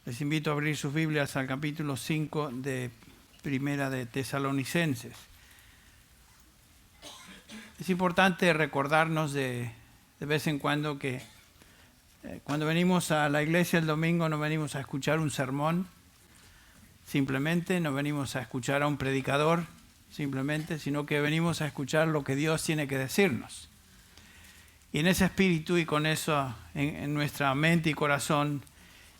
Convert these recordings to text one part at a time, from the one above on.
Les invito a abrir sus Biblias al capítulo 5 de Primera de Tesalonicenses. Es importante recordarnos de vez en cuando que cuando venimos a la iglesia el domingo no venimos a escuchar un sermón, simplemente, no venimos a escuchar a un predicador, simplemente, sino que venimos a escuchar lo que Dios tiene que decirnos. Y en ese espíritu y con eso en nuestra mente y corazón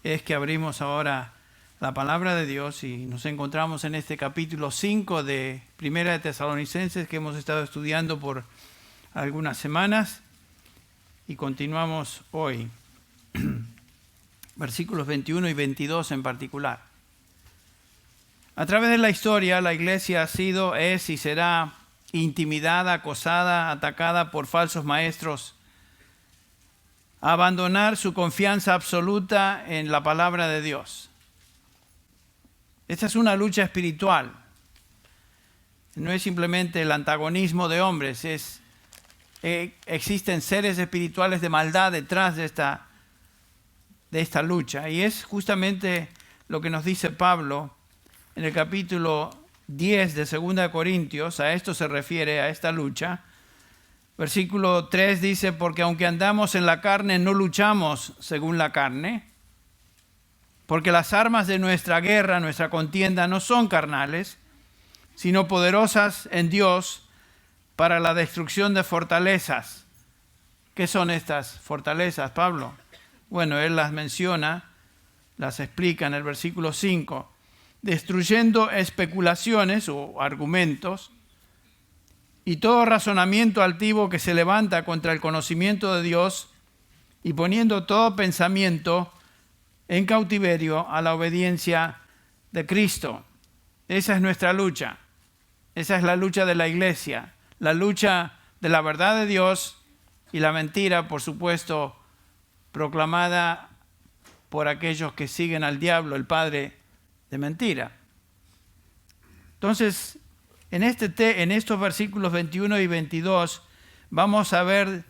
es que abrimos ahora la palabra de Dios y nos encontramos en este capítulo 5 de Primera de Tesalonicenses que hemos estado estudiando por algunas semanas y continuamos hoy, versículos 21 y 22 en particular. A través de la historia, la iglesia ha sido, es y será intimidada, acosada, atacada por falsos maestros, a abandonar su confianza absoluta en la palabra de Dios. Esta es una lucha espiritual. No es simplemente el antagonismo de hombres, existen seres espirituales de maldad detrás de esta lucha. Y es justamente lo que nos dice Pablo en el capítulo 10 de 2 Corintios, a esto se refiere, a esta lucha. Versículo 3 dice, porque aunque andamos en la carne, no luchamos según la carne, porque las armas de nuestra guerra, nuestra contienda, no son carnales, sino poderosas en Dios para la destrucción de fortalezas. ¿Qué son estas fortalezas, Pablo? Bueno, él las menciona, las explica en el versículo 5, destruyendo especulaciones o argumentos, y todo razonamiento altivo que se levanta contra el conocimiento de Dios y poniendo todo pensamiento en cautiverio a la obediencia de Cristo. Esa es nuestra lucha. Esa es la lucha de la iglesia. La lucha de la verdad de Dios y la mentira, por supuesto, proclamada por aquellos que siguen al diablo, el padre de mentira. Entonces, en estos versículos 21 y 22 vamos a ver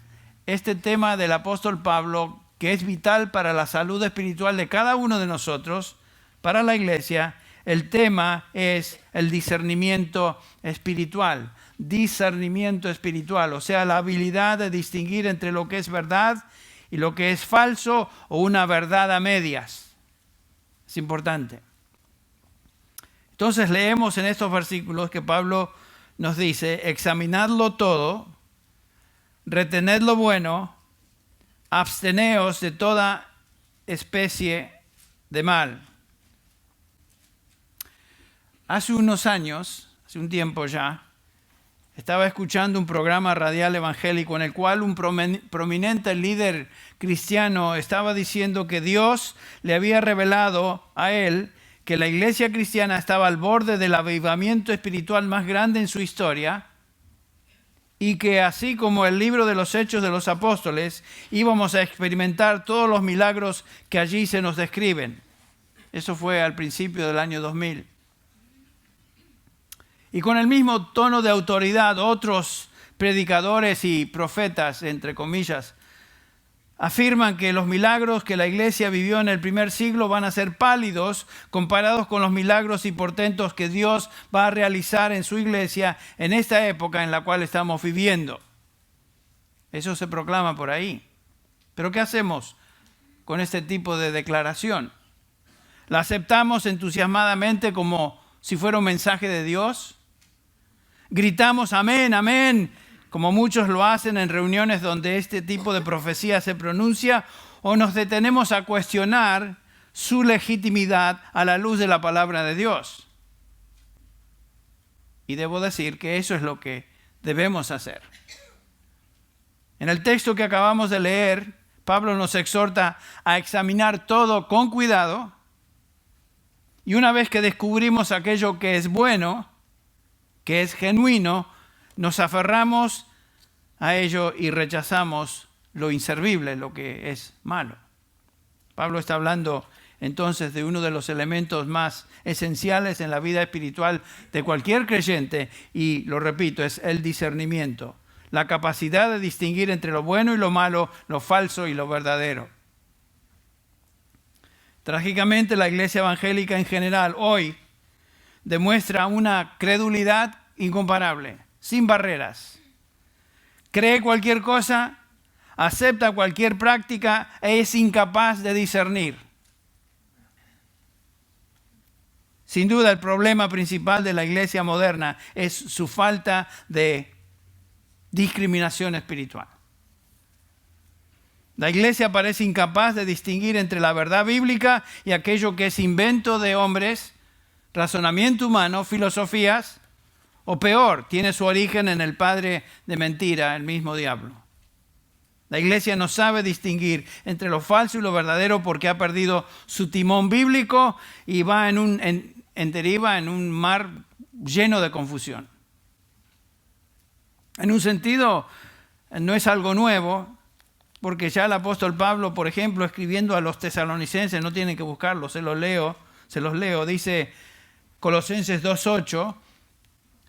este tema del apóstol Pablo que es vital para la salud espiritual de cada uno de nosotros, para la iglesia. El tema es el discernimiento espiritual. Discernimiento espiritual, o sea, la habilidad de distinguir entre lo que es verdad y lo que es falso o una verdad a medias. Es importante. Entonces leemos en estos versículos que Pablo nos dice, examinadlo todo, retened lo bueno, absteneos de toda especie de mal. Hace unos años, hace un tiempo ya, estaba escuchando un programa radial evangélico en el cual un prominente líder cristiano estaba diciendo que Dios le había revelado a él que la iglesia cristiana estaba al borde del avivamiento espiritual más grande en su historia y que así como el libro de los Hechos de los Apóstoles íbamos a experimentar todos los milagros que allí se nos describen. Eso fue al principio del año 2000. Y con el mismo tono de autoridad, otros predicadores y profetas, entre comillas, afirman que los milagros que la iglesia vivió en el primer siglo van a ser pálidos comparados con los milagros y portentos que Dios va a realizar en su iglesia en esta época en la cual estamos viviendo. Eso se proclama por ahí. ¿Pero qué hacemos con este tipo de declaración? ¿La aceptamos entusiasmadamente como si fuera un mensaje de Dios? ¿Gritamos amén, amén, como muchos lo hacen en reuniones donde este tipo de profecía se pronuncia, o nos detenemos a cuestionar su legitimidad a la luz de la palabra de Dios? Y debo decir que eso es lo que debemos hacer. En el texto que acabamos de leer, Pablo nos exhorta a examinar todo con cuidado, y una vez que descubrimos aquello que es bueno, que es genuino, nos aferramos a ello y rechazamos lo inservible, lo que es malo. Pablo está hablando entonces de uno de los elementos más esenciales en la vida espiritual de cualquier creyente, y lo repito, es el discernimiento, la capacidad de distinguir entre lo bueno y lo malo, lo falso y lo verdadero. Trágicamente, la iglesia evangélica en general hoy demuestra una credulidad incomparable, sin barreras. Cree cualquier cosa, acepta cualquier práctica e es incapaz de discernir. Sin duda, el problema principal de la iglesia moderna es su falta de discriminación espiritual. La iglesia parece incapaz de distinguir entre la verdad bíblica y aquello que es invento de hombres, razonamiento humano, filosofías, o peor, tiene su origen en el padre de mentira, el mismo diablo. La iglesia no sabe distinguir entre lo falso y lo verdadero porque ha perdido su timón bíblico y va deriva en un mar lleno de confusión. En un sentido, no es algo nuevo, porque ya el apóstol Pablo, por ejemplo, escribiendo a los tesalonicenses, no tienen que buscarlo, se los leo, dice Colosenses 2:8,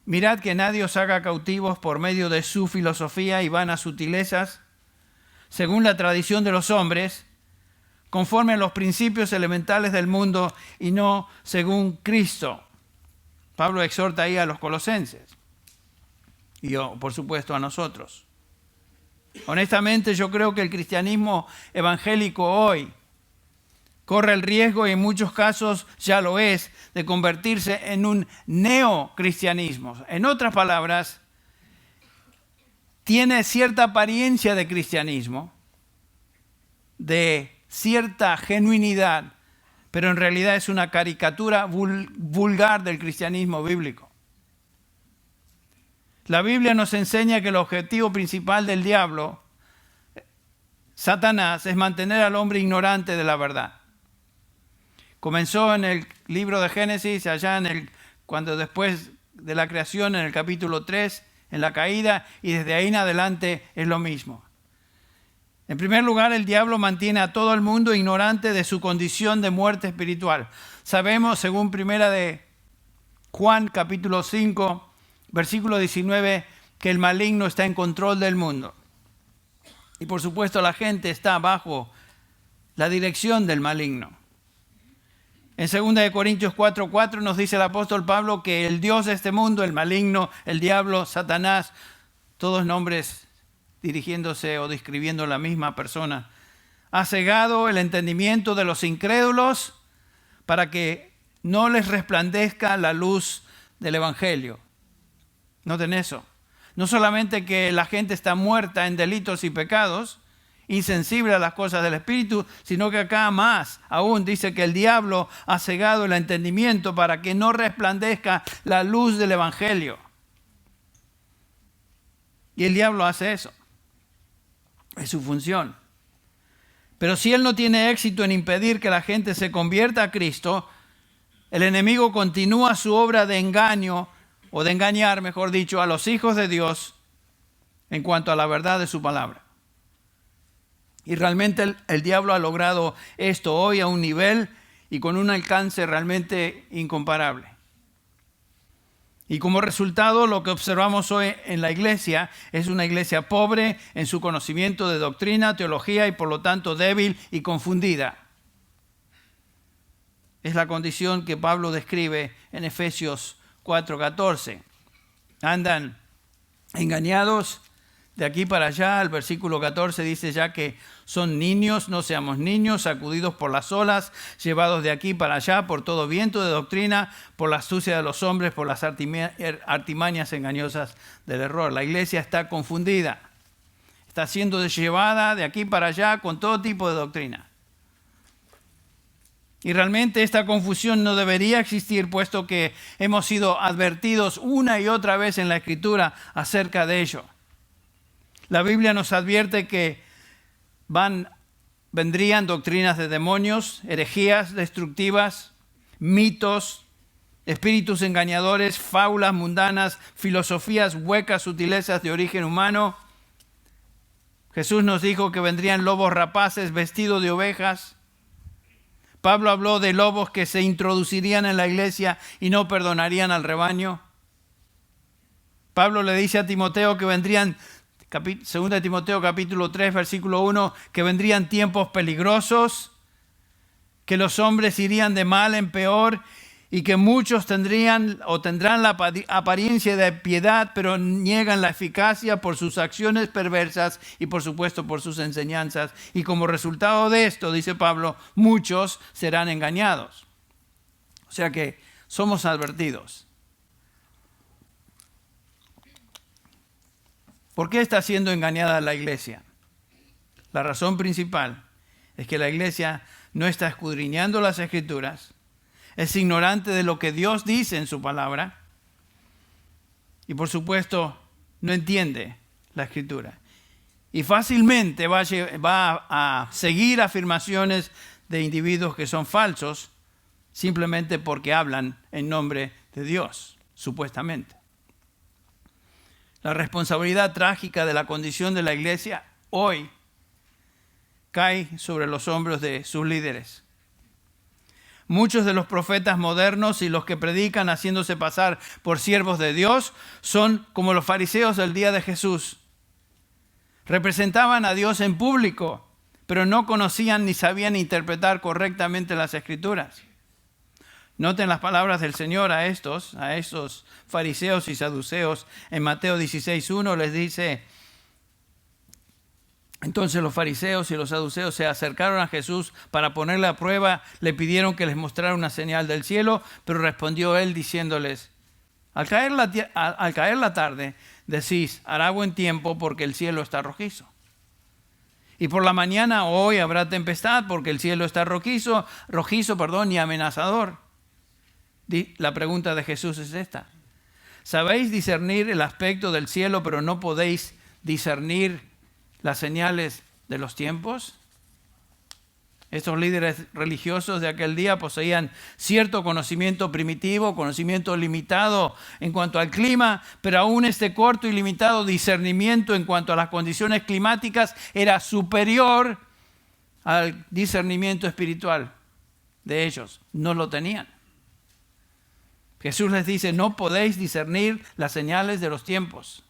mirad que nadie os haga cautivos por medio de su filosofía y vanas sutilezas, según la tradición de los hombres, conforme a los principios elementales del mundo y no según Cristo. Pablo exhorta ahí a los colosenses y por supuesto a nosotros. Honestamente, yo creo que el cristianismo evangélico hoy corre el riesgo, y en muchos casos ya lo es, de convertirse en un neocristianismo. En otras palabras, tiene cierta apariencia de cristianismo, de cierta genuinidad, pero en realidad es una caricatura vulgar del cristianismo bíblico. La Biblia nos enseña que el objetivo principal del diablo, Satanás, es mantener al hombre ignorante de la verdad. Comenzó en el libro de Génesis, cuando después de la creación, en el capítulo 3, en la caída, y desde ahí en adelante es lo mismo. En primer lugar, el diablo mantiene a todo el mundo ignorante de su condición de muerte espiritual. Sabemos, según primera de Juan, capítulo 5, versículo 19, que el maligno está en control del mundo. Y por supuesto la gente está bajo la dirección del maligno. En 2 Corintios 4:4 nos dice el apóstol Pablo que el Dios de este mundo, el maligno, el diablo, Satanás, todos nombres dirigiéndose o describiendo la misma persona, ha cegado el entendimiento de los incrédulos para que no les resplandezca la luz del Evangelio. Noten eso. No solamente que la gente está muerta en delitos y pecados, insensible a las cosas del Espíritu, sino que acá más aún dice que el diablo ha cegado el entendimiento para que no resplandezca la luz del Evangelio. Y el diablo hace eso. Es su función. Pero si él no tiene éxito en impedir que la gente se convierta a Cristo, el enemigo continúa su obra de engaño, o de engañar, mejor dicho, a los hijos de Dios en cuanto a la verdad de su palabra. Y realmente el diablo ha logrado esto hoy a un nivel y con un alcance realmente incomparable. Y como resultado, lo que observamos hoy en la iglesia es una iglesia pobre en su conocimiento de doctrina, teología y por lo tanto débil y confundida. Es la condición que Pablo describe en Efesios 4:14. Andan engañados de aquí para allá. El versículo 14 dice ya que son niños, no seamos niños, sacudidos por las olas, llevados de aquí para allá por todo viento de doctrina, por la astucia de los hombres, por las artimañas engañosas del error. La iglesia está confundida, está siendo llevada de aquí para allá con todo tipo de doctrina. Y realmente esta confusión no debería existir, puesto que hemos sido advertidos una y otra vez en la Escritura acerca de ello. La Biblia nos advierte que vendrían doctrinas de demonios, herejías destructivas, mitos, espíritus engañadores, fábulas mundanas, filosofías huecas, sutilezas de origen humano. Jesús nos dijo que vendrían lobos rapaces vestidos de ovejas. Pablo habló de lobos que se introducirían en la iglesia y no perdonarían al rebaño. Pablo le dice a Timoteo que vendrían, 2 Timoteo capítulo 3, versículo 1, que vendrían tiempos peligrosos, que los hombres irían de mal en peor y que muchos tendrán la apariencia de piedad, pero niegan la eficacia por sus acciones perversas y por supuesto por sus enseñanzas. Y como resultado de esto, dice Pablo, muchos serán engañados. O sea que somos advertidos. ¿Por qué está siendo engañada la iglesia? La razón principal es que la iglesia no está escudriñando las Escrituras, es ignorante de lo que Dios dice en su palabra y por supuesto no entiende la Escritura. Y fácilmente va a seguir afirmaciones de individuos que son falsos simplemente porque hablan en nombre de Dios, supuestamente. La responsabilidad trágica de la condición de la iglesia hoy cae sobre los hombros de sus líderes. Muchos de los profetas modernos y los que predican haciéndose pasar por siervos de Dios son como los fariseos del día de Jesús. Representaban a Dios en público, pero no conocían ni sabían interpretar correctamente las Escrituras. Noten las palabras del Señor a estos fariseos y saduceos. En Mateo 16:1 les dice: entonces los fariseos y los saduceos se acercaron a Jesús para ponerle a prueba. Le pidieron que les mostrara una señal del cielo, pero respondió él diciéndoles: al caer la tarde, decís, hará buen tiempo porque el cielo está rojizo. Y por la mañana hoy habrá tempestad porque el cielo está rojizo y amenazador. La pregunta de Jesús es esta: ¿sabéis discernir el aspecto del cielo, pero no podéis discernir las señales de los tiempos? Estos líderes religiosos de aquel día poseían cierto conocimiento primitivo, conocimiento limitado en cuanto al clima, pero aún este corto y limitado discernimiento en cuanto a las condiciones climáticas era superior al discernimiento espiritual de ellos. No lo tenían. Jesús les dice: no podéis discernir las señales de los tiempos.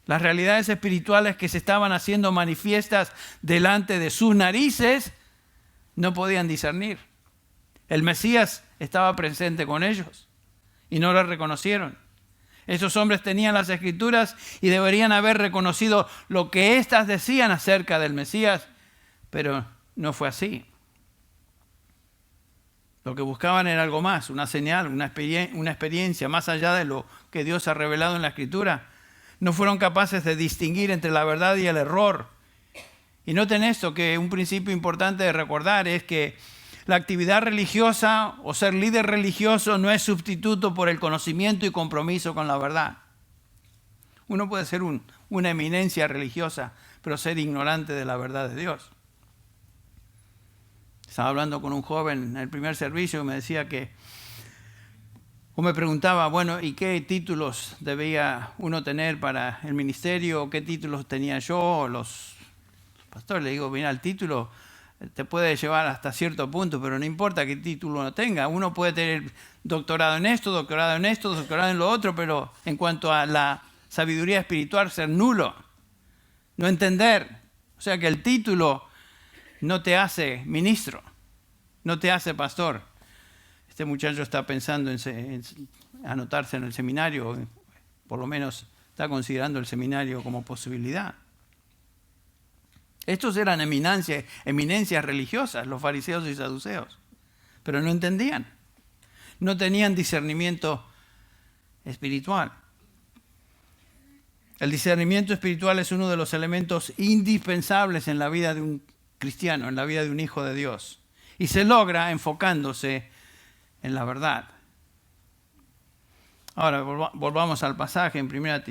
Las realidades espirituales que se estaban haciendo manifiestas delante de sus narices no podían discernir. El Mesías estaba presente con ellos y no lo reconocieron. Esos hombres tenían las Escrituras y deberían haber reconocido lo que éstas decían acerca del Mesías, pero no fue así. Lo que buscaban era algo más, una señal, una experiencia más allá de lo que Dios ha revelado en la Escritura. No fueron capaces de distinguir entre la verdad y el error. Y noten esto, que un principio importante de recordar es que la actividad religiosa o ser líder religioso no es sustituto por el conocimiento y compromiso con la verdad. Uno puede ser una eminencia religiosa, pero ser ignorante de la verdad de Dios. Estaba hablando con un joven en el primer servicio y me decía me preguntaba, bueno, ¿y qué títulos debía uno tener para el ministerio? ¿Qué títulos tenía yo? Los pastores, le digo, mira, el título te puede llevar hasta cierto punto, pero no importa qué título uno tenga. Uno puede tener doctorado en esto, doctorado en lo otro, pero en cuanto a la sabiduría espiritual, ser nulo, no entender. O sea que el título no te hace ministro, no te hace pastor. Este muchacho está pensando en anotarse en el seminario, por lo menos está considerando el seminario como posibilidad. Estos eran eminencias religiosas, los fariseos y saduceos, pero no entendían, no tenían discernimiento espiritual. El discernimiento espiritual es uno de los elementos indispensables en la vida de un cristiano, en la vida de un hijo de Dios, y se logra enfocándose en la verdad. Ahora volvamos al pasaje en 1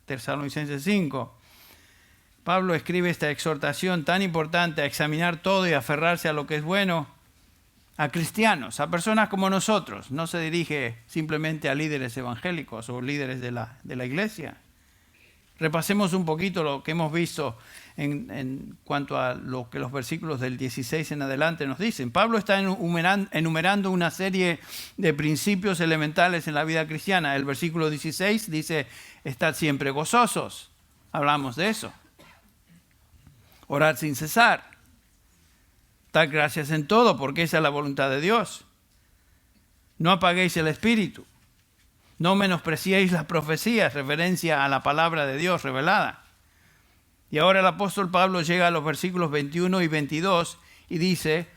Tesalonicenses 5. Pablo escribe esta exhortación tan importante a examinar todo y aferrarse a lo que es bueno a cristianos, a personas como nosotros. No se dirige simplemente a líderes evangélicos o líderes de la iglesia. Repasemos un poquito lo que hemos visto en cuanto a lo que los versículos del 16 en adelante nos dicen. Pablo está enumerando una serie de principios elementales en la vida cristiana. El versículo 16 dice: estad siempre gozosos. Hablamos de eso. Orad sin cesar. Dad gracias en todo, porque esa es la voluntad de Dios. No apaguéis el espíritu. No menospreciéis las profecías, referencia a la palabra de Dios revelada. Y ahora el apóstol Pablo llega a los versículos 21 y 22 y dice: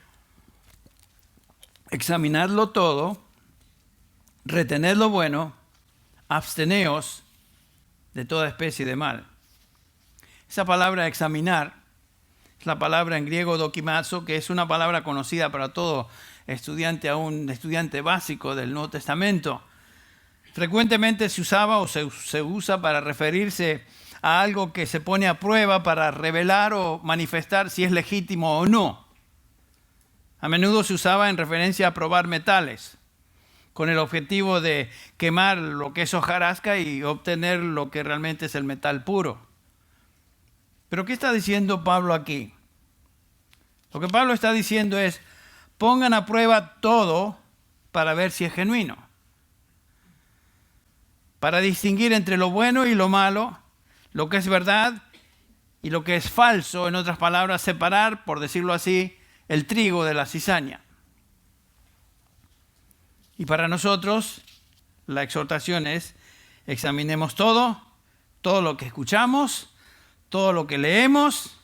examinadlo todo, retened lo bueno, absteneos de toda especie de mal. Esa palabra examinar es la palabra en griego dokimazo, que es una palabra conocida para todo estudiante, aún estudiante básico del Nuevo Testamento. Frecuentemente se usaba o se usa para referirse a algo que se pone a prueba para revelar o manifestar si es legítimo o no. A menudo se usaba en referencia a probar metales, con el objetivo de quemar lo que es hojarasca y obtener lo que realmente es el metal puro. Pero ¿qué está diciendo Pablo aquí? Lo que Pablo está diciendo es: pongan a prueba todo para ver si es genuino. Para distinguir entre lo bueno y lo malo, lo que es verdad y lo que es falso. En otras palabras, separar, por decirlo así, el trigo de la cizaña. Y para nosotros, la exhortación es: examinemos todo lo que escuchamos, todo lo que leemos,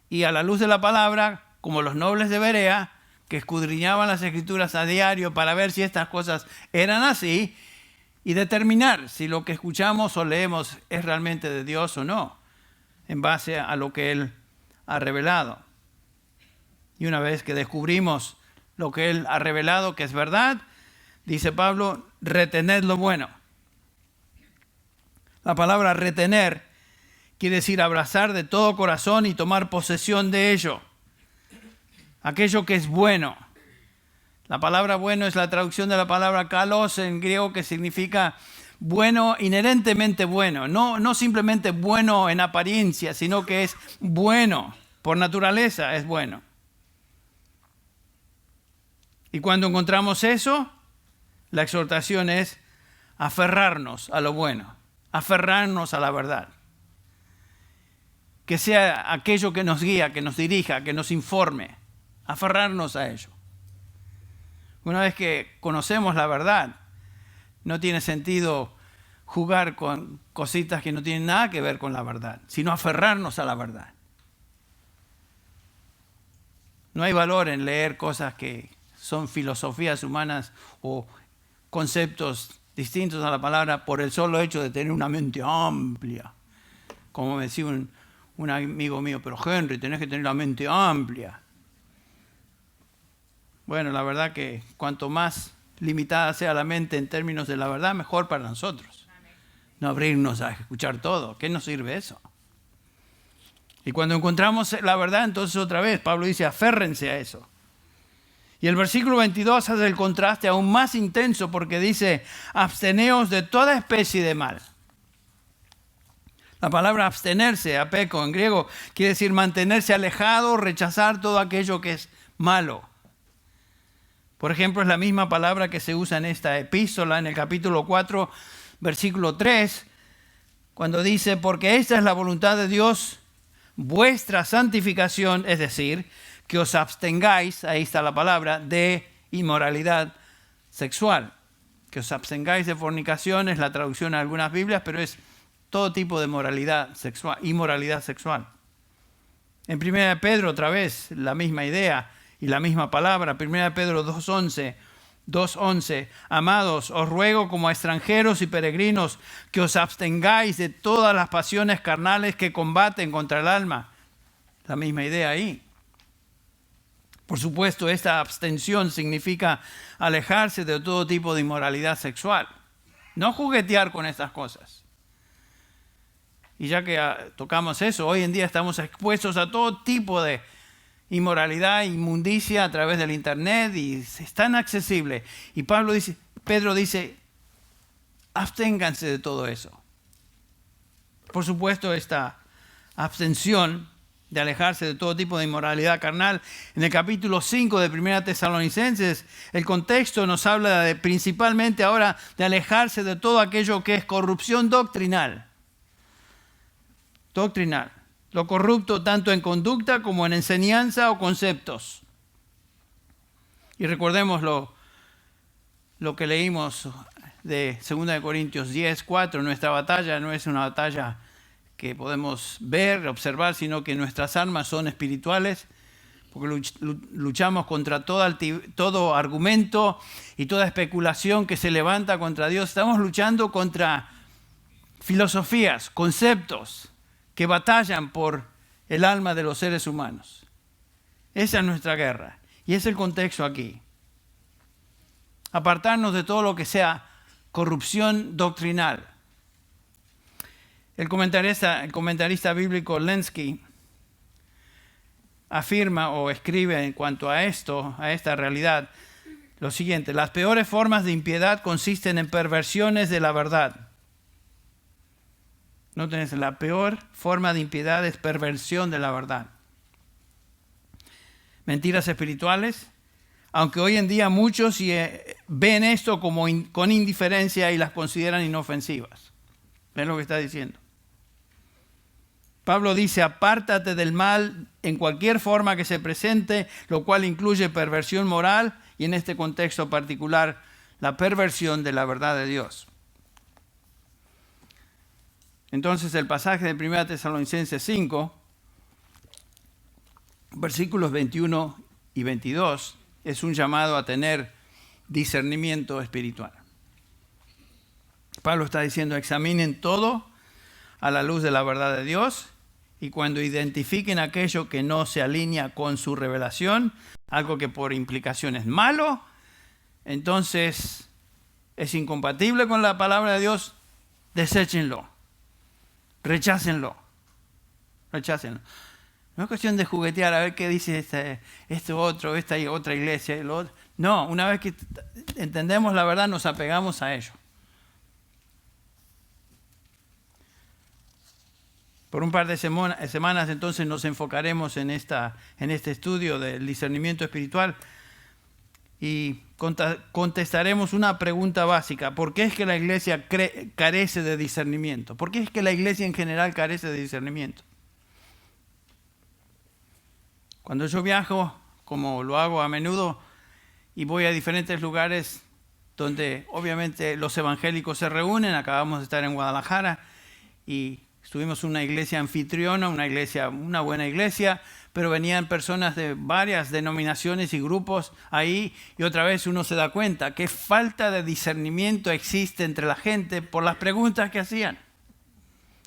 y a la luz de la palabra, como los nobles de Berea, que escudriñaban las Escrituras a diario para ver si estas cosas eran así, y determinar si lo que escuchamos o leemos es realmente de Dios o no, en base a lo que Él ha revelado. Y una vez que descubrimos lo que Él ha revelado, que es verdad, dice Pablo: retened lo bueno. La palabra retener quiere decir abrazar de todo corazón y tomar posesión de ello. Aquello que es bueno. La palabra bueno es la traducción de la palabra kalos en griego, que significa bueno, inherentemente bueno. No simplemente bueno en apariencia, sino que es bueno. Por naturaleza es bueno. Y cuando encontramos eso, la exhortación es aferrarnos a lo bueno, aferrarnos a la verdad. Que sea aquello que nos guía, que nos dirija, que nos informe, aferrarnos a ello. Una vez que conocemos la verdad, no tiene sentido jugar con cositas que no tienen nada que ver con la verdad, sino aferrarnos a la verdad. No hay valor en leer cosas que son filosofías humanas o conceptos distintos a la palabra por el solo hecho de tener una mente amplia. Como me decía un amigo mío: pero Henry, tenés que tener la mente amplia. Bueno, la verdad que cuanto más limitada sea la mente en términos de la verdad, mejor para nosotros. No abrirnos a escuchar todo. ¿Qué nos sirve eso? Y cuando encontramos la verdad, entonces otra vez Pablo dice: aférrense a eso. Y el versículo 22 hace el contraste aún más intenso, porque dice: absteneos de toda especie de mal. La palabra abstenerse, apeko en griego, quiere decir mantenerse alejado, rechazar todo aquello que es malo. Por ejemplo, es la misma palabra que se usa en esta epístola, en el capítulo 4, versículo 3, cuando dice: porque esta es la voluntad de Dios, vuestra santificación, es decir, que os abstengáis, ahí está la palabra, de inmoralidad sexual. Que os abstengáis de fornicación es la traducción en algunas Biblias, pero es todo tipo de moralidad sexual, inmoralidad sexual. En 1 Pedro, otra vez, la misma idea y la misma palabra. 1 Pedro 2:11. Amados, os ruego como a extranjeros y peregrinos que os abstengáis de todas las pasiones carnales que combaten contra el alma. La misma idea ahí. Por supuesto, esta abstención significa alejarse de todo tipo de inmoralidad sexual. No juguetear con estas cosas. Y ya que tocamos eso, hoy en día estamos expuestos a todo tipo de inmoralidad, inmundicia a través del internet, y es tan accesible. Y Pedro dice: absténganse de todo eso. Por supuesto, esta abstención de alejarse de todo tipo de inmoralidad carnal, en el capítulo 5 de 1 Tesalonicenses, el contexto nos habla principalmente ahora de alejarse de todo aquello que es corrupción doctrinal. Doctrinal. lo corrupto tanto en conducta como en enseñanza o conceptos. Y recordemos lo que leímos de 2 Corintios 10, 4. Nuestra batalla no es una batalla que podemos ver, observar, sino que nuestras armas son espirituales, porque luchamos contra todo argumento y toda especulación que se levanta contra Dios. Estamos luchando contra filosofías, conceptos que batallan por el alma de los seres humanos. Esa es nuestra guerra. Y es el contexto aquí. Apartarnos de todo lo que sea corrupción doctrinal. El comentarista bíblico Lenski afirma o escribe en cuanto a esto, a esta realidad, lo siguiente: las peores formas de impiedad consisten en perversiones de la verdad. Noten, la peor forma de impiedad es perversión de la verdad. Mentiras espirituales, aunque hoy en día muchos ven esto como con indiferencia y las consideran inofensivas. ¿Ven lo que está diciendo? Pablo dice: apártate del mal en cualquier forma que se presente, lo cual incluye perversión moral y, en este contexto particular, la perversión de la verdad de Dios. Entonces el pasaje de 1 Tesalonicenses 5, versículos 21 y 22, es un llamado a tener discernimiento espiritual. Pablo está diciendo: examinen todo a la luz de la verdad de Dios, y cuando identifiquen aquello que no se alinea con su revelación, algo que por implicación es malo, entonces es incompatible con la palabra de Dios, deséchenlo. Rechácenlo. No es cuestión de juguetear a ver qué dice esto otro, esta y otra iglesia. No, una vez que entendemos la verdad, nos apegamos a ello. Por un par de semanas entonces nos enfocaremos en este estudio del discernimiento espiritual y contestaremos una pregunta básica: ¿por qué es que la iglesia carece de discernimiento? ¿Por qué es que la iglesia en general carece de discernimiento? Cuando yo viajo, como lo hago a menudo, y voy a diferentes lugares donde obviamente los evangélicos se reúnen, acabamos de estar en Guadalajara y estuvimos en una iglesia anfitriona, una buena iglesia, pero venían personas de varias denominaciones y grupos ahí, y otra vez uno se da cuenta qué falta de discernimiento existe entre la gente por las preguntas que hacían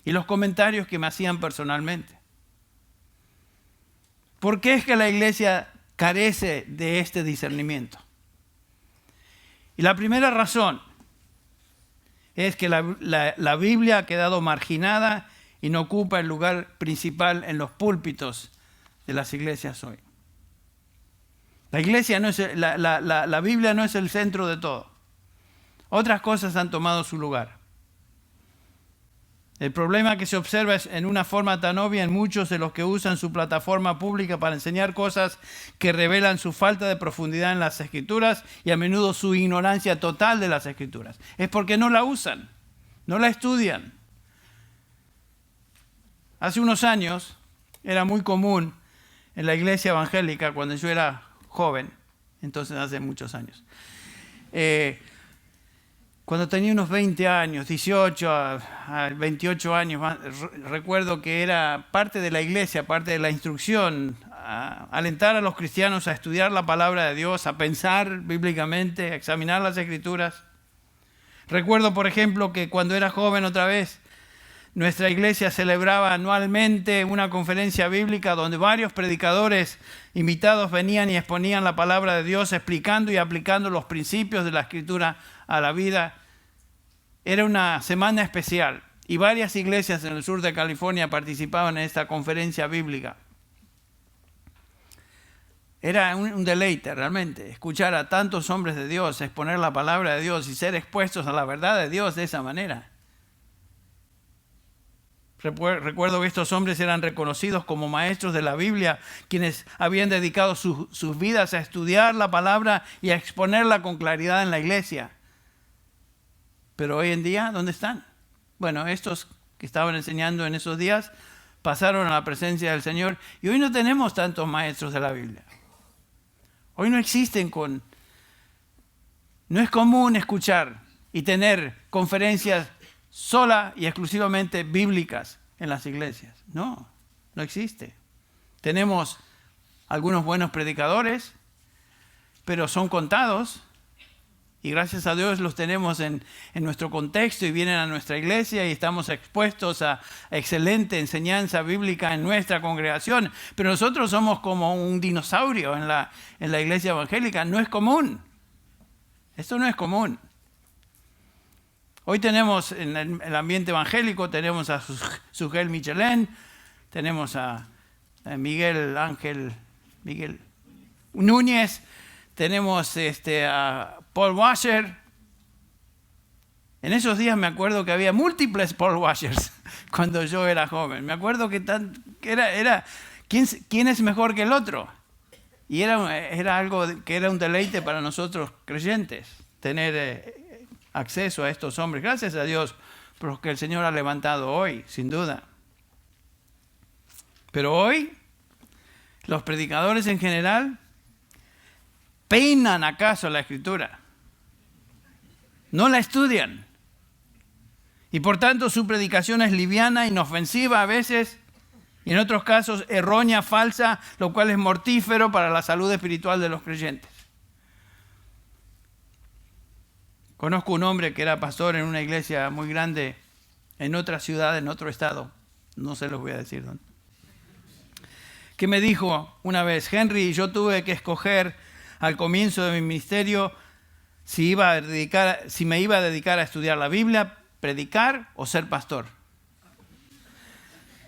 y los comentarios que me hacían personalmente. ¿Por qué es que la iglesia carece de este discernimiento? Y la primera razón es que la Biblia ha quedado marginada y no ocupa el lugar principal en los púlpitos de las iglesias hoy. La Biblia no es el centro de todo. Otras cosas han tomado su lugar. El problema que se observa es en una forma tan obvia en muchos de los que usan su plataforma pública para enseñar cosas que revelan su falta de profundidad en las Escrituras y a menudo su ignorancia total de las Escrituras. Es porque no la usan, no la estudian. Hace unos años era muy común en la iglesia evangélica, cuando yo era joven, entonces hace muchos años, cuando tenía unos 20 años, 18 a 28 años, recuerdo que era parte de la iglesia, parte de la instrucción, alentar a los cristianos a estudiar la palabra de Dios, a pensar bíblicamente, a examinar las Escrituras. Recuerdo, por ejemplo, que cuando era joven otra vez, nuestra iglesia celebraba anualmente una conferencia bíblica donde varios predicadores invitados venían y exponían la palabra de Dios, explicando y aplicando los principios de la Escritura a la vida. Era una semana especial y varias iglesias en el sur de California participaban en esta conferencia bíblica. Era un deleite realmente escuchar a tantos hombres de Dios exponer la palabra de Dios y ser expuestos a la verdad de Dios de esa manera. Recuerdo que estos hombres eran reconocidos como maestros de la Biblia, quienes habían dedicado sus vidas a estudiar la palabra y a exponerla con claridad en la iglesia. Pero hoy en día, ¿dónde están? Bueno, estos que estaban enseñando en esos días pasaron a la presencia del Señor. Y hoy no tenemos tantos maestros de la Biblia. Hoy no existen no es común escuchar y tener conferencias sola y exclusivamente bíblicas en las iglesias. No existe. Tenemos algunos buenos predicadores, pero son contados. Y gracias a Dios los tenemos en nuestro contexto y vienen a nuestra iglesia y estamos expuestos a excelente enseñanza bíblica en nuestra congregación. Pero nosotros somos como un dinosaurio en la iglesia evangélica. No es común. Esto no es común. Hoy tenemos en el ambiente evangélico, tenemos a Sugel Michelén, tenemos a Miguel Núñez, tenemos a Paul Washer. En esos días me acuerdo que había múltiples Paul Washers cuando yo era joven. Me acuerdo que era ¿quién es mejor que el otro? Y era algo que era un deleite para nosotros creyentes, tener acceso a estos hombres. Gracias a Dios por los que el Señor ha levantado hoy, sin duda. Pero hoy, los predicadores en general peinan acaso la Escritura. No la estudian. Y por tanto su predicación es liviana, inofensiva a veces, y en otros casos errónea, falsa, lo cual es mortífero para la salud espiritual de los creyentes. Conozco un hombre que era pastor en una iglesia muy grande en otra ciudad, en otro estado. No se los voy a decir dónde. Que me dijo una vez: Henry, yo tuve que escoger al comienzo de mi ministerio si me iba a dedicar a estudiar la Biblia, predicar o ser pastor.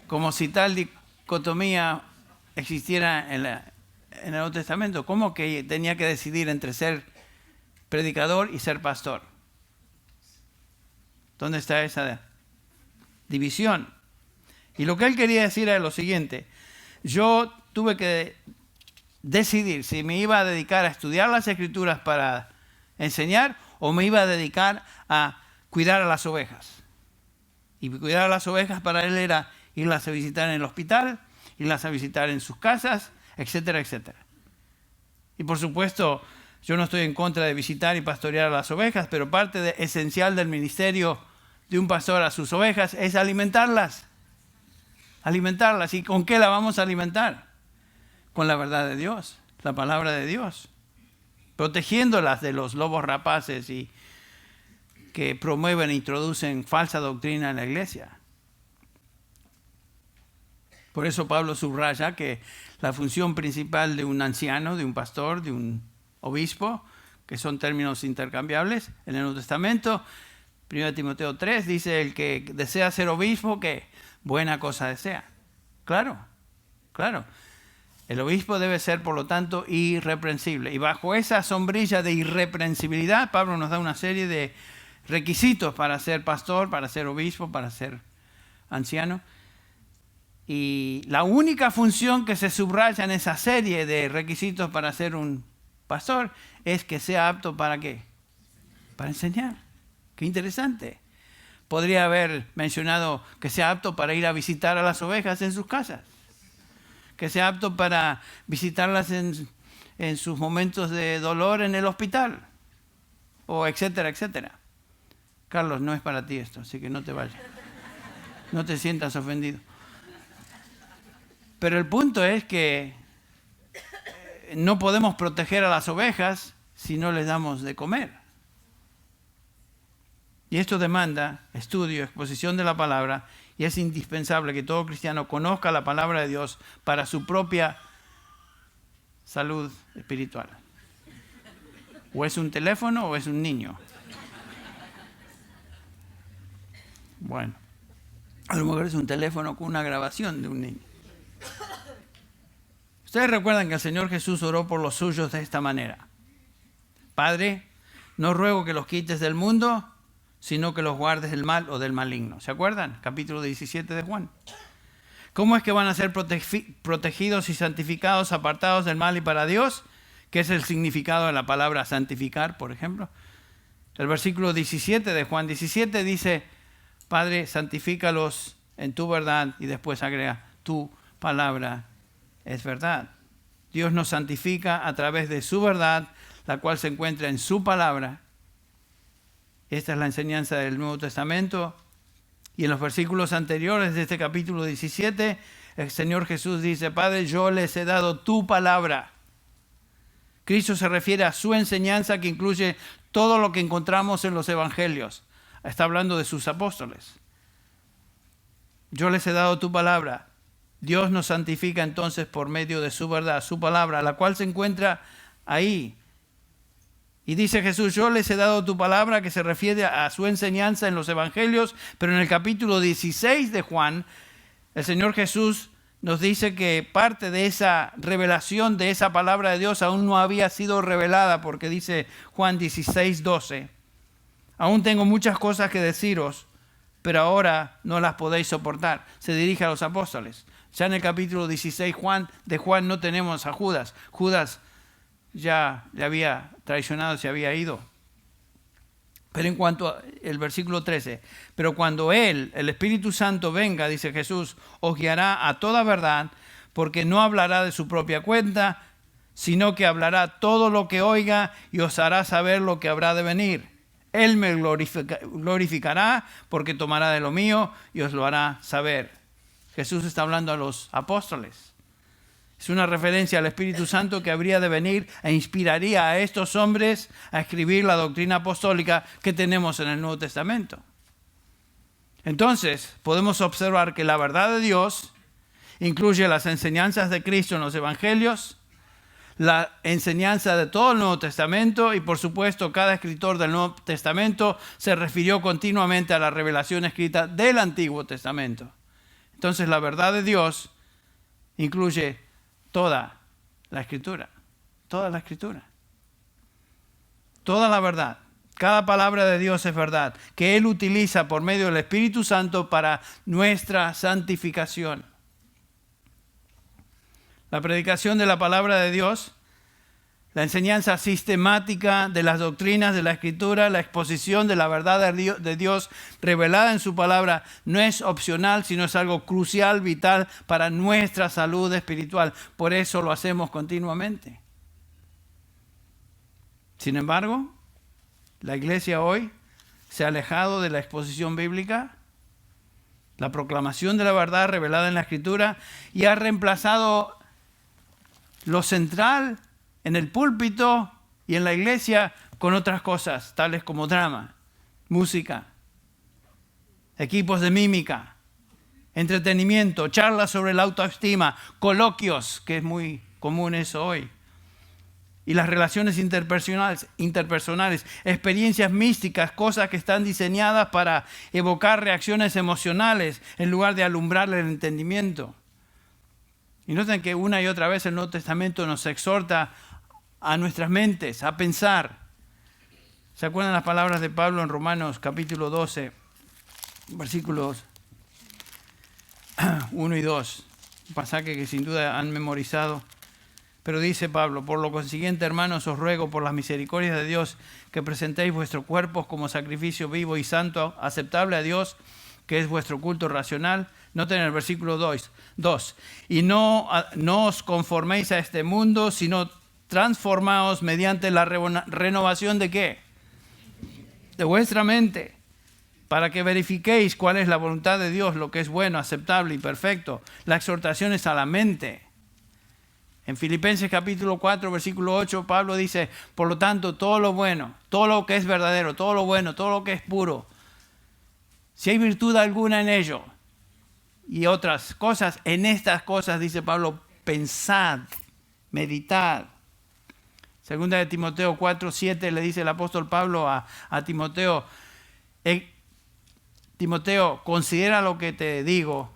Como si tal dicotomía existiera en el Nuevo Testamento. ¿Cómo que tenía que decidir entre ser predicador y ser pastor? ¿Dónde está esa división? Y lo que él quería decir era lo siguiente: yo tuve que decidir si me iba a dedicar a estudiar las Escrituras para enseñar o me iba a dedicar a cuidar a las ovejas. Y cuidar a las ovejas para él era irlas a visitar en el hospital, irlas a visitar en sus casas, etcétera, etcétera. Y por supuesto, yo no estoy en contra de visitar y pastorear a las ovejas, pero parte esencial del ministerio de un pastor a sus ovejas es alimentarlas. Alimentarlas. ¿Y con qué la vamos a alimentar? Con la verdad de Dios, la palabra de Dios. Protegiéndolas de los lobos rapaces y que promueven e introducen falsa doctrina en la iglesia. Por eso Pablo subraya que la función principal de un anciano, de un pastor, de un obispo, que son términos intercambiables en el Nuevo Testamento, 1 Timoteo 3 dice: el que desea ser obispo, que buena cosa desea. Claro. El obispo debe ser, por lo tanto, irreprensible. Y bajo esa sombrilla de irreprensibilidad, Pablo nos da una serie de requisitos para ser pastor, para ser obispo, para ser anciano. Y la única función que se subraya en esa serie de requisitos para ser un pastor es que sea apto ¿para qué? Para enseñar. Qué interesante. Podría haber mencionado que sea apto para ir a visitar a las ovejas en sus casas. Que sea apto para visitarlas en sus momentos de dolor en el hospital. O etcétera, etcétera. Carlos, no es para ti esto, así que no te vayas. No te sientas ofendido. Pero el punto es que no podemos proteger a las ovejas si no les damos de comer. Y esto demanda estudio, exposición de la palabra, y es indispensable que todo cristiano conozca la palabra de Dios para su propia salud espiritual. O es un teléfono o es un niño. Bueno, a lo mejor es un teléfono con una grabación de un niño. Ustedes recuerdan que el Señor Jesús oró por los suyos de esta manera: Padre, no ruego que los quites del mundo, sino que los guardes del mal o del maligno. ¿Se acuerdan? Capítulo 17 de Juan. ¿Cómo es que van a ser protegidos y santificados, apartados del mal y para Dios? ¿Qué es el significado de la palabra santificar, por ejemplo? El versículo 17 de Juan 17 dice: Padre, santifícalos en tu verdad, y después agrega, tu palabra es verdad. Dios nos santifica a través de su verdad, la cual se encuentra en su palabra. Esta es la enseñanza del Nuevo Testamento. Y en los versículos anteriores de este capítulo 17, el Señor Jesús dice, Padre, yo les he dado tu palabra. Cristo se refiere a su enseñanza, que incluye todo lo que encontramos en los evangelios. Está hablando de sus apóstoles. Yo les he dado tu palabra. Dios nos santifica entonces por medio de su verdad, su palabra, la cual se encuentra ahí. Y dice Jesús, yo les he dado tu palabra, que se refiere a su enseñanza en los evangelios, pero en el capítulo 16 de Juan, el Señor Jesús nos dice que parte de esa revelación de esa palabra de Dios aún no había sido revelada, porque dice Juan 16:12, aún tengo muchas cosas que deciros, pero ahora no las podéis soportar. Se dirige a los apóstoles. Ya en el capítulo 16 de Juan no tenemos a Judas. Judas ya le había traicionado, se había ido. Pero en cuanto al versículo 13, pero cuando Él, el Espíritu Santo, venga, dice Jesús, os guiará a toda verdad, porque no hablará de su propia cuenta, sino que hablará todo lo que oiga y os hará saber lo que habrá de venir. Él me glorificará, porque tomará de lo mío y os lo hará saber. Jesús está hablando a los apóstoles. Es una referencia al Espíritu Santo que habría de venir e inspiraría a estos hombres a escribir la doctrina apostólica que tenemos en el Nuevo Testamento. Entonces, podemos observar que la verdad de Dios incluye las enseñanzas de Cristo en los Evangelios, la enseñanza de todo el Nuevo Testamento, y por supuesto cada escritor del Nuevo Testamento se refirió continuamente a la revelación escrita del Antiguo Testamento. Entonces, la verdad de Dios incluye toda la Escritura, toda la Escritura, toda la verdad. Cada palabra de Dios es verdad, que Él utiliza por medio del Espíritu Santo para nuestra santificación. La predicación de la palabra de Dios, la enseñanza sistemática de las doctrinas de la Escritura, la exposición de la verdad de Dios revelada en su palabra, no es opcional, sino es algo crucial, vital para nuestra salud espiritual. Por eso lo hacemos continuamente. Sin embargo, la iglesia hoy se ha alejado de la exposición bíblica, la proclamación de la verdad revelada en la Escritura, y ha reemplazado lo central en el púlpito y en la iglesia con otras cosas, tales como drama, música, equipos de mímica, entretenimiento, charlas sobre la autoestima, coloquios, que es muy común eso hoy, y las relaciones interpersonales, experiencias místicas, cosas que están diseñadas para evocar reacciones emocionales en lugar de alumbrar el entendimiento. Y noten que una y otra vez el Nuevo Testamento nos exhorta a nuestras mentes, a pensar. ¿Se acuerdan las palabras de Pablo en Romanos capítulo 12, versículos 1 y 2? Un pasaje que sin duda han memorizado. Pero dice Pablo, por lo consiguiente, hermanos, os ruego por las misericordias de Dios que presentéis vuestros cuerpos como sacrificio vivo y santo, aceptable a Dios, que es vuestro culto racional. Noten el versículo 2. Y no os conforméis a este mundo, sino transformaos mediante la renovación ¿de qué? De vuestra mente, para que verifiquéis cuál es la voluntad de Dios, lo que es bueno, aceptable y perfecto. La exhortación es a la mente. En Filipenses capítulo 4, versículo 8, Pablo dice, por lo tanto, todo lo bueno, todo lo que es verdadero, todo lo bueno, todo lo que es puro, si hay virtud alguna en ello, y otras cosas, en estas cosas, dice Pablo, pensad, meditad. Segunda de Timoteo 4:7 le dice el apóstol Pablo a Timoteo, Timoteo, considera lo que te digo,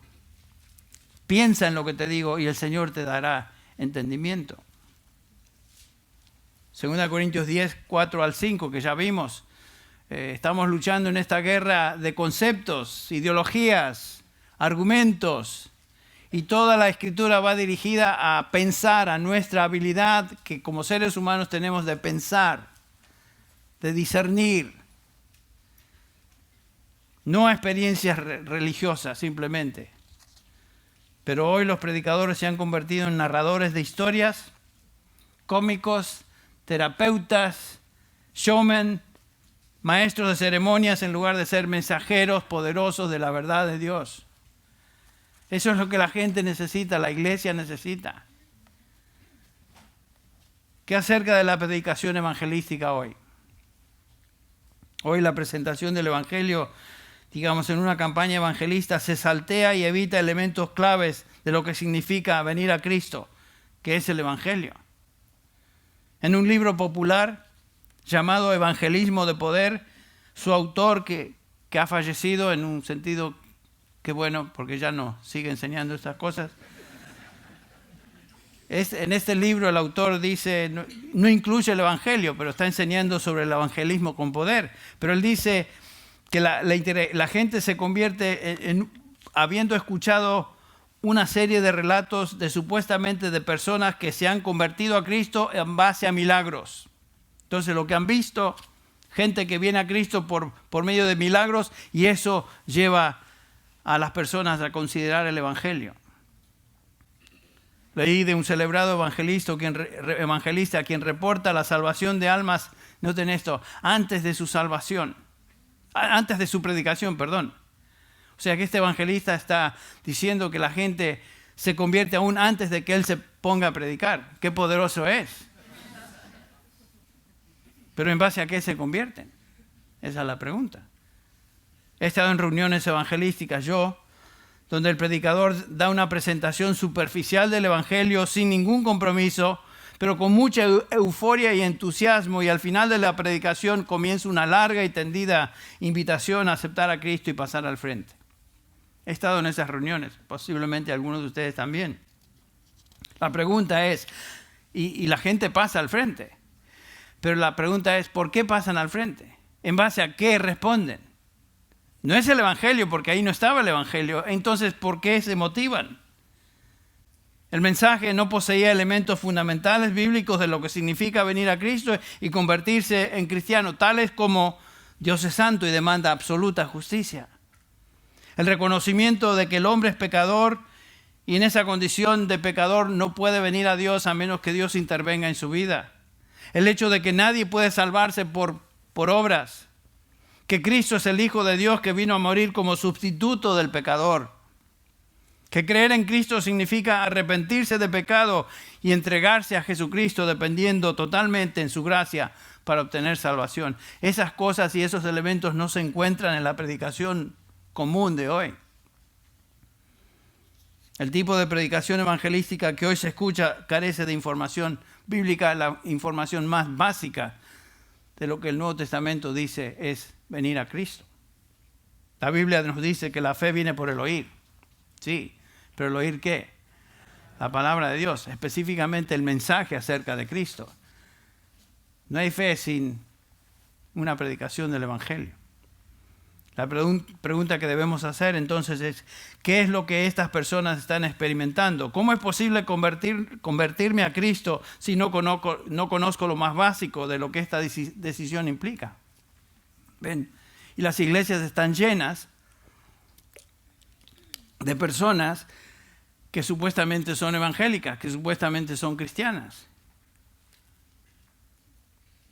piensa en lo que te digo y el Señor te dará entendimiento. Segunda Corintios 10:4-5, que ya vimos, estamos luchando en esta guerra de conceptos, ideologías, argumentos, y toda la Escritura va dirigida a pensar, a nuestra habilidad que como seres humanos tenemos de pensar, de discernir. no a experiencias religiosas simplemente. Pero hoy los predicadores se han convertido en narradores de historias, cómicos, terapeutas, showmen, maestros de ceremonias en lugar de ser mensajeros poderosos de la verdad de Dios. Eso es lo que la gente necesita, la iglesia necesita. ¿Qué acerca de la predicación evangelística hoy? Hoy la presentación del evangelio, digamos, en una campaña evangelista se saltea y evita elementos claves de lo que significa venir a Cristo, que es el evangelio. En un libro popular llamado Evangelismo de Poder, su autor, que ha fallecido en un sentido que bueno, porque ya no sigue enseñando estas cosas, en este libro el autor dice, no incluye el evangelio, pero está enseñando sobre el evangelismo con poder. Pero él dice que la gente se convierte habiendo escuchado una serie de relatos supuestamente de personas que se han convertido a Cristo en base a milagros. Entonces lo que han visto, gente que viene a Cristo por medio de milagros, y eso lleva a las personas a considerar el evangelio. Leí de un celebrado evangelista quien reporta la salvación de almas, noten esto, antes de su predicación, perdón. O sea que este evangelista está diciendo que la gente se convierte aún antes de que él se ponga a predicar. ¡Qué poderoso es! Pero ¿en base a qué se convierten? Esa es la pregunta. He estado en reuniones evangelísticas donde el predicador da una presentación superficial del evangelio sin ningún compromiso, pero con mucha euforia y entusiasmo, y al final de la predicación comienza una larga y tendida invitación a aceptar a Cristo y pasar al frente. He estado en esas reuniones, posiblemente algunos de ustedes también. La pregunta es, y la gente pasa al frente, pero la pregunta es, ¿por qué pasan al frente? ¿En base a qué responden? No es el evangelio, porque ahí no estaba el evangelio. Entonces, ¿por qué se motivan? El mensaje no poseía elementos fundamentales bíblicos de lo que significa venir a Cristo y convertirse en cristiano, tales como Dios es santo y demanda absoluta justicia. El reconocimiento de que el hombre es pecador y en esa condición de pecador no puede venir a Dios a menos que Dios intervenga en su vida. El hecho de que nadie puede salvarse por obras. Que Cristo es el Hijo de Dios que vino a morir como sustituto del pecador. Que creer en Cristo significa arrepentirse de pecado y entregarse a Jesucristo dependiendo totalmente en su gracia para obtener salvación. Esas cosas y esos elementos no se encuentran en la predicación común de hoy. El tipo de predicación evangelística que hoy se escucha carece de información bíblica. La información más básica de lo que el Nuevo Testamento dice es venir a Cristo. La Biblia nos dice que la fe viene por el oír. Sí, pero ¿el oír qué? La palabra de Dios, específicamente el mensaje acerca de Cristo. No hay fe sin una predicación del evangelio. La pregunta que debemos hacer entonces es, ¿qué es lo que estas personas están experimentando? ¿Cómo es posible convertirme a Cristo si no conozco lo más básico de lo que esta decisión implica? ¿Ven? Y las iglesias están llenas de personas que supuestamente son evangélicas, que supuestamente son cristianas.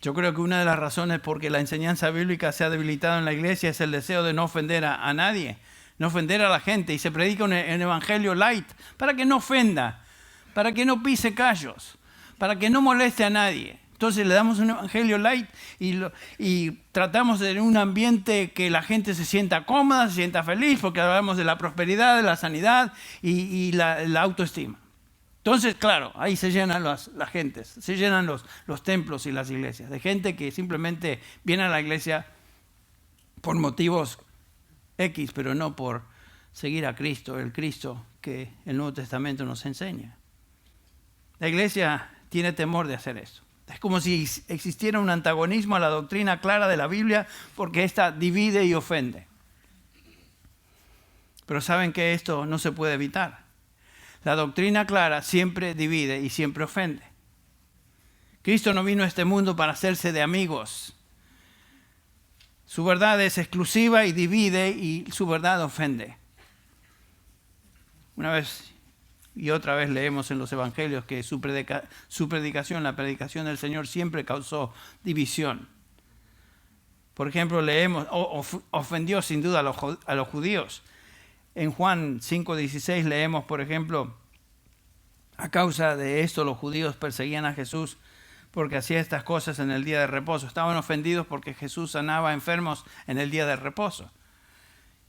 Yo creo que una de las razones por que la enseñanza bíblica se ha debilitado en la iglesia es el deseo de no ofender a nadie, no ofender a la gente. Y se predica un evangelio light para que no ofenda, para que no pise callos, para que no moleste a nadie. Entonces le damos un evangelio light y tratamos de un ambiente que la gente se sienta cómoda, se sienta feliz, porque hablamos de la prosperidad, de la sanidad y la autoestima. Entonces, claro, ahí se llenan las gentes, se llenan los templos y las iglesias, de gente que simplemente viene a la iglesia por motivos X, pero no por seguir a Cristo, el Cristo que el Nuevo Testamento nos enseña. La iglesia tiene temor de hacer esto. Es como si existiera un antagonismo a la doctrina clara de la Biblia, porque ésta divide y ofende. Pero saben que esto no se puede evitar. La doctrina clara siempre divide y siempre ofende. Cristo no vino a este mundo para hacerse de amigos. Su verdad es exclusiva y divide, y su verdad ofende. Una vez y otra vez leemos en los evangelios que su predicación, la predicación del Señor, siempre causó división. Por ejemplo, leemos, ofendió sin duda a los judíos. En Juan 5:16 leemos, por ejemplo, a causa de esto los judíos perseguían a Jesús porque hacía estas cosas en el día de reposo. Estaban ofendidos porque Jesús sanaba enfermos en el día de reposo.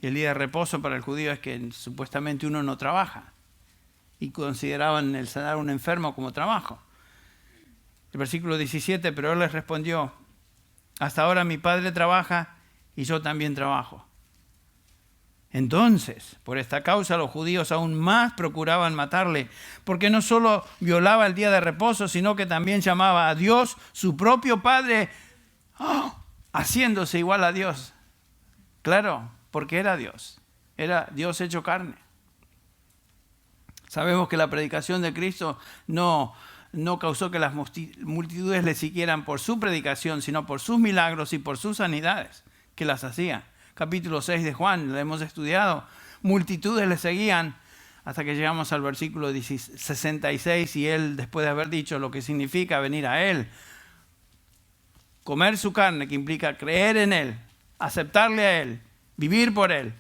Y el día de reposo para el judío es que supuestamente uno no trabaja. Y consideraban el sanar a un enfermo como trabajo. El versículo 17, pero él les respondió: hasta ahora mi padre trabaja y yo también trabajo. Entonces, por esta causa, los judíos aún más procuraban matarle, porque no solo violaba el día de reposo, sino que también llamaba a Dios su propio Padre, haciéndose igual a Dios. Claro, porque era Dios hecho carne. Sabemos que la predicación de Cristo no causó que las multitudes le siguieran por su predicación, sino por sus milagros y por sus sanidades que las hacía. Capítulo 6 de Juan, lo hemos estudiado. Multitudes le seguían hasta que llegamos al versículo 66 y él, después de haber dicho lo que significa venir a él, comer su carne, que implica creer en él, aceptarle a él, vivir por él,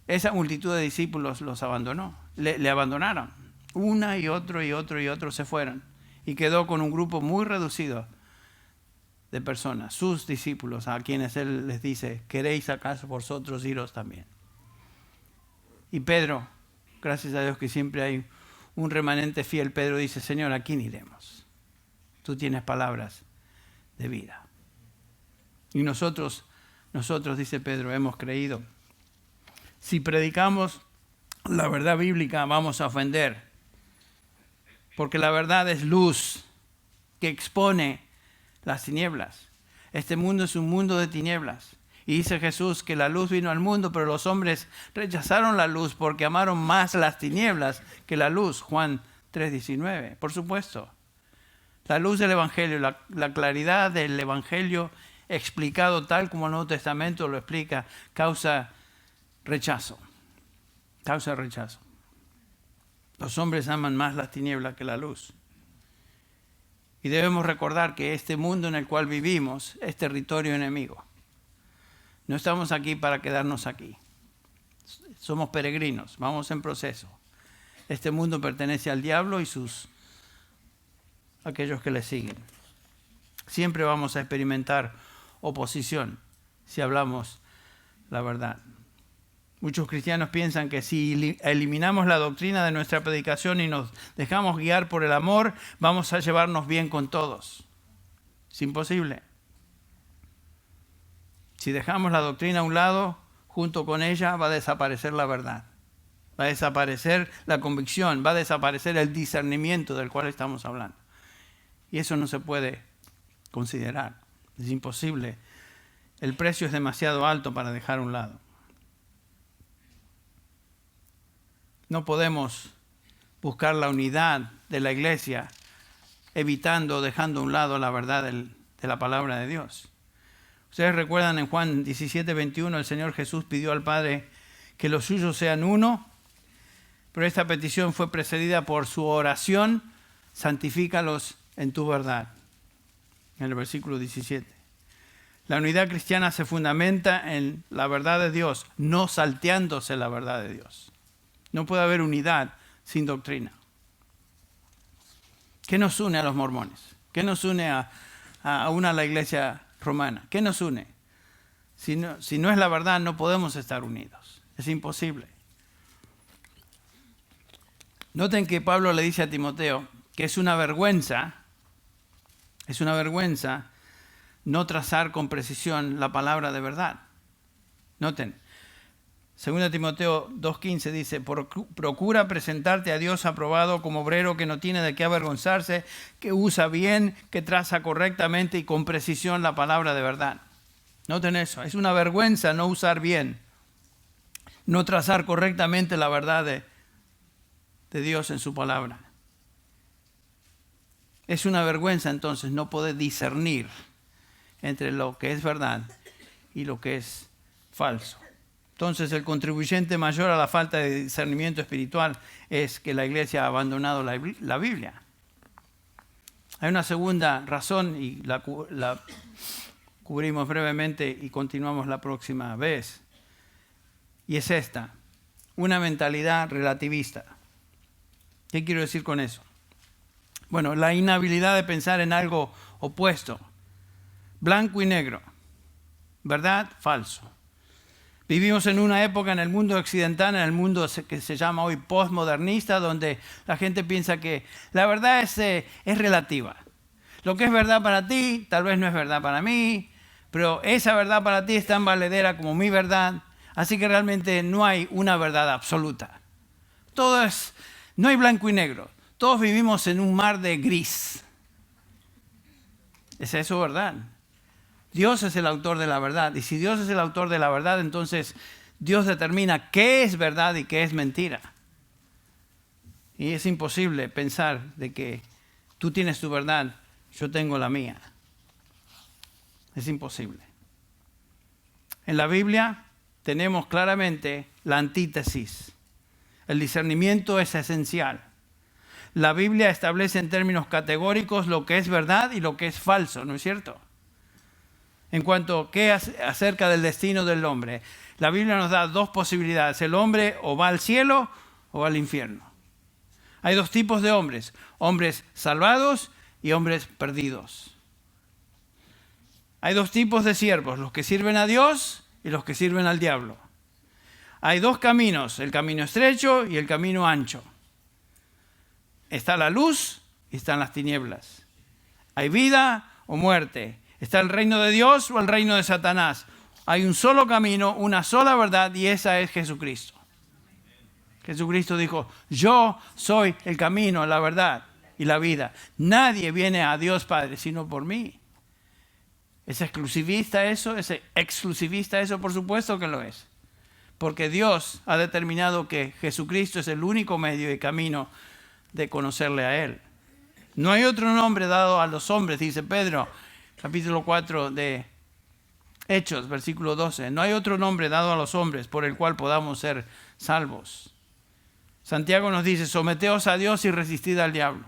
esa multitud de discípulos los abandonó, le abandonaron. Una y otro y otro y otro se fueron y quedó con un grupo muy reducido de personas, sus discípulos, a quienes él les dice: ¿queréis acaso vosotros iros también? Y Pedro, gracias a Dios que siempre hay un remanente fiel, Pedro dice: Señor, ¿a quién iremos? Tú tienes palabras de vida. Y nosotros, dice Pedro, hemos creído. Si predicamos la verdad bíblica, vamos a ofender, porque la verdad es luz que expone las tinieblas. Este mundo es un mundo de tinieblas. Y dice Jesús que la luz vino al mundo, pero los hombres rechazaron la luz porque amaron más las tinieblas que la luz. Juan 3:19. Por supuesto, la luz del Evangelio, la claridad del Evangelio explicado tal como el Nuevo Testamento lo explica, causa rechazo. Causa rechazo. Los hombres aman más las tinieblas que la luz. Y debemos recordar que este mundo en el cual vivimos es territorio enemigo. No estamos aquí para quedarnos aquí. Somos peregrinos, vamos en proceso. Este mundo pertenece al diablo y aquellos que le siguen. Siempre vamos a experimentar oposición si hablamos la verdad. Muchos cristianos piensan que si eliminamos la doctrina de nuestra predicación y nos dejamos guiar por el amor, vamos a llevarnos bien con todos. Es imposible. Si dejamos la doctrina a un lado, junto con ella va a desaparecer la verdad. Va a desaparecer la convicción, va a desaparecer el discernimiento del cual estamos hablando. Y eso no se puede considerar. Es imposible. El precio es demasiado alto para dejar a un lado. No podemos buscar la unidad de la iglesia evitando o dejando a un lado la verdad de la palabra de Dios. Ustedes recuerdan en Juan 17:21 el Señor Jesús pidió al Padre que los suyos sean uno, pero esta petición fue precedida por su oración: santifícalos en tu verdad. En el versículo 17. La unidad cristiana se fundamenta en la verdad de Dios, no salteándose la verdad de Dios. No puede haber unidad sin doctrina. ¿Qué nos une a los mormones? ¿Qué nos une a la iglesia romana? ¿Qué nos une? Si no es la verdad, no podemos estar unidos. Es imposible. Noten que Pablo le dice a Timoteo que es una vergüenza no trazar con precisión la palabra de verdad. Noten. 2 Timoteo 2:15 dice: procura presentarte a Dios aprobado como obrero que no tiene de qué avergonzarse, que usa bien, que traza correctamente y con precisión la palabra de verdad. Noten eso, es una vergüenza no usar bien, no trazar correctamente la verdad de Dios en su palabra. Es una vergüenza entonces no poder discernir entre lo que es verdad y lo que es falso. Entonces, el contribuyente mayor a la falta de discernimiento espiritual es que la iglesia ha abandonado la Biblia. Hay una segunda razón y la cubrimos brevemente y continuamos la próxima vez. Y es esta: una mentalidad relativista. ¿Qué quiero decir con eso? Bueno, la inhabilidad de pensar en algo opuesto, blanco y negro, verdad, falso. Vivimos en una época en el mundo occidental, en el mundo que se llama hoy postmodernista, donde la gente piensa que la verdad es relativa. Lo que es verdad para ti, tal vez no es verdad para mí, pero esa verdad para ti es tan valedera como mi verdad. Así que realmente no hay una verdad absoluta. No hay blanco y negro. Todos vivimos en un mar de gris. ¿Es eso verdad? Dios es el autor de la verdad. Y si Dios es el autor de la verdad, entonces Dios determina qué es verdad y qué es mentira. Y es imposible pensar de que tú tienes tu verdad, yo tengo la mía. Es imposible. En la Biblia tenemos claramente la antítesis. El discernimiento es esencial. La Biblia establece en términos categóricos lo que es verdad y lo que es falso, ¿no es cierto? En cuanto a acerca del destino del hombre, la Biblia nos da dos posibilidades. El hombre o va al cielo o va al infierno. Hay dos tipos de hombres: hombres salvados y hombres perdidos. Hay dos tipos de siervos: los que sirven a Dios y los que sirven al diablo. Hay dos caminos: el camino estrecho y el camino ancho. Está la luz y están las tinieblas. Hay vida o muerte. Está el reino de Dios o el reino de Satanás. Hay un solo camino, una sola verdad, y esa es Jesucristo. Jesucristo dijo: yo soy el camino, la verdad y la vida. Nadie viene a Dios Padre sino por mí. ¿Es exclusivista eso? ¿Es exclusivista eso? Por supuesto que lo es. Porque Dios ha determinado que Jesucristo es el único medio y camino de conocerle a Él. No hay otro nombre dado a los hombres, dice Pedro, capítulo 4 de Hechos, versículo 12. No hay otro nombre dado a los hombres por el cual podamos ser salvos. Santiago nos dice: someteos a Dios y resistid al diablo.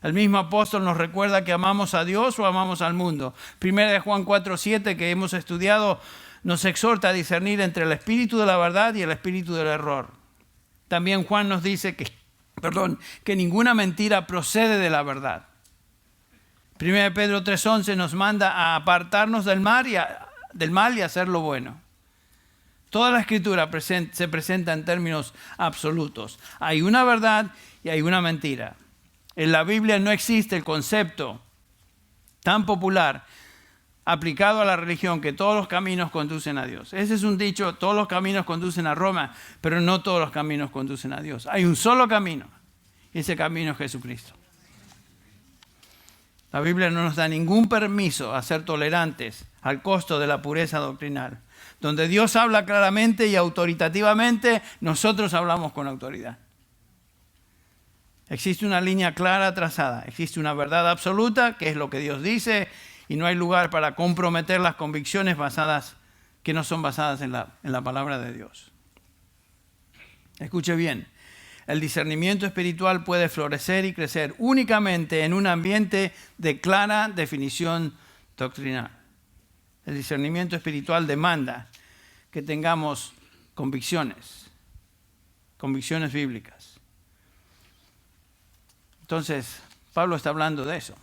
El mismo apóstol nos recuerda que amamos a Dios o amamos al mundo. Primera de Juan 4:7, que hemos estudiado, nos exhorta a discernir entre el espíritu de la verdad y el espíritu del error. También Juan nos dice que ninguna mentira procede de la verdad. Primera de Pedro 3:11 nos manda a apartarnos del mal y a hacer lo bueno. Toda la Escritura se presenta en términos absolutos. Hay una verdad y hay una mentira. En la Biblia no existe el concepto tan popular aplicado a la religión que todos los caminos conducen a Dios. Ese es un dicho: todos los caminos conducen a Roma, pero no todos los caminos conducen a Dios. Hay un solo camino, y ese camino es Jesucristo. La Biblia no nos da ningún permiso a ser tolerantes al costo de la pureza doctrinal. Donde Dios habla claramente y autoritativamente, nosotros hablamos con autoridad. Existe una línea clara trazada, existe una verdad absoluta, que es lo que Dios dice, y no hay lugar para comprometer las convicciones que no son basadas en la palabra de Dios. Escuche bien: el discernimiento espiritual puede florecer y crecer únicamente en un ambiente de clara definición doctrinal. El discernimiento espiritual demanda que tengamos convicciones bíblicas. Entonces, Pablo está hablando de eso.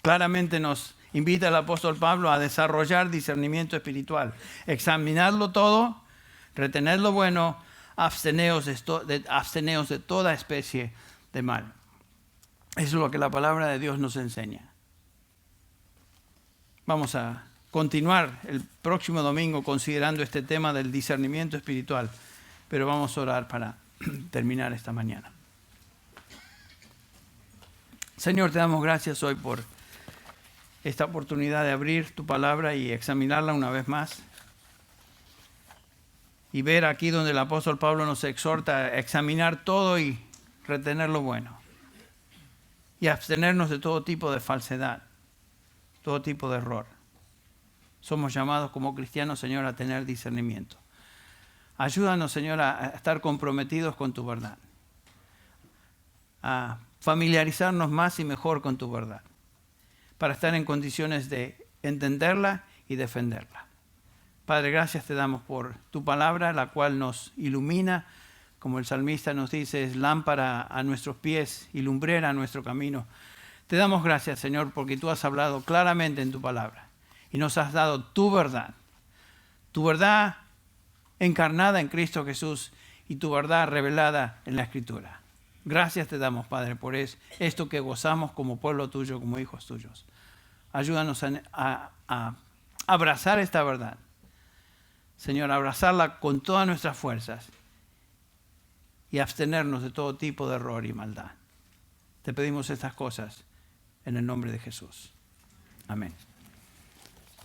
Claramente nos invita el apóstol Pablo a desarrollar discernimiento espiritual, examinarlo todo, retener lo bueno, absteneos de toda especie de mal. Eso es lo que la palabra de Dios nos enseña. Vamos a continuar el próximo domingo considerando este tema del discernimiento espiritual, pero vamos a orar para terminar esta mañana. Señor, te damos gracias hoy por esta oportunidad de abrir tu palabra y examinarla una vez más. Y ver aquí donde el apóstol Pablo nos exhorta a examinar todo y retener lo bueno. Y abstenernos de todo tipo de falsedad, todo tipo de error. somos llamados como cristianos, Señor, a tener discernimiento. Ayúdanos, Señor, a estar comprometidos con tu verdad, a familiarizarnos más y mejor con tu verdad, para estar en condiciones de entenderla y defenderla. Padre, gracias te damos por tu palabra, la cual nos ilumina, como el salmista nos dice, es lámpara a nuestros pies y lumbrera a nuestro camino. Te damos gracias, Señor, porque tú has hablado claramente en tu palabra y nos has dado tu verdad encarnada en Cristo Jesús y tu verdad revelada en la Escritura. Gracias te damos, Padre, por esto que gozamos como pueblo tuyo, como hijos tuyos. Ayúdanos a abrazar esta verdad. Señor, abrazarla con todas nuestras fuerzas y abstenernos de todo tipo de error y maldad. Te pedimos estas cosas en el nombre de Jesús. Amén.